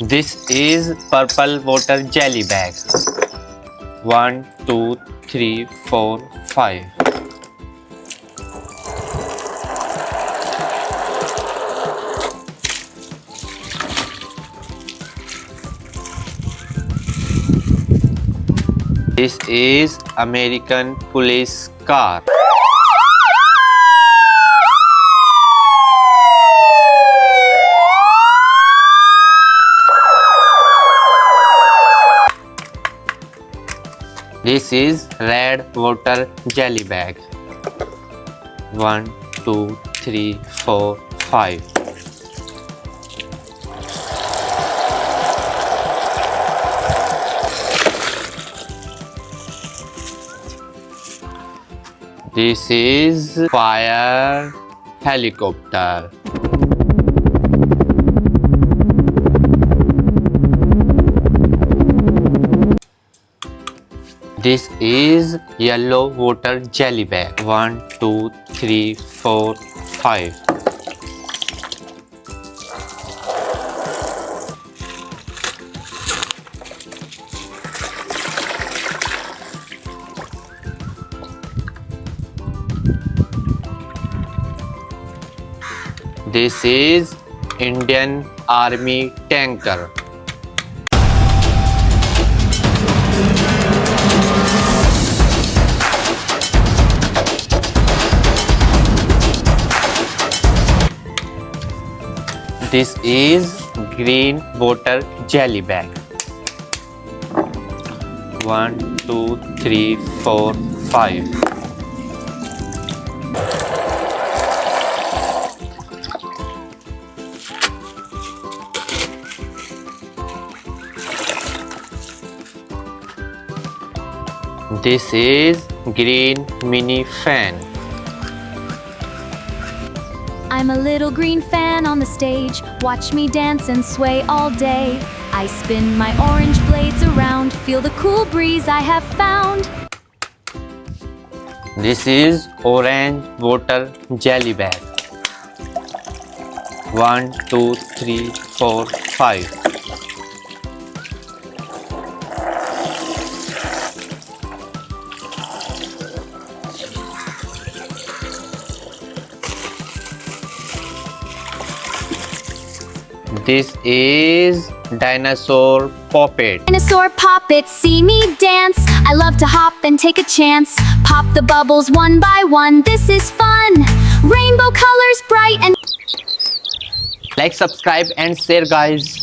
This is purple water jelly bag. 1, 2, 3, 4, 5. This is American police car. This is red water jelly bag. 1, 2, 3, 4, 5. This is fire helicopter. This is yellow water jelly bag. 1, 2, 3, 4, 5. This is Indian Army tanker. This is green water jelly bag. 1, 2, 3, 4, 5. This is green mini fan. I'm a little green fan on the stage. Watch me dance and sway all day. I spin my orange blades around. Feel the cool breeze I have found. This is orange water jelly bag. 1, 2, 3, 4, 5. This is Dinosaur Popit. Dinosaur Popit, see me dance. I love to hop and take a chance. Pop the bubbles one by one. This is fun. Rainbow colors bright and Like, subscribe and share, guys.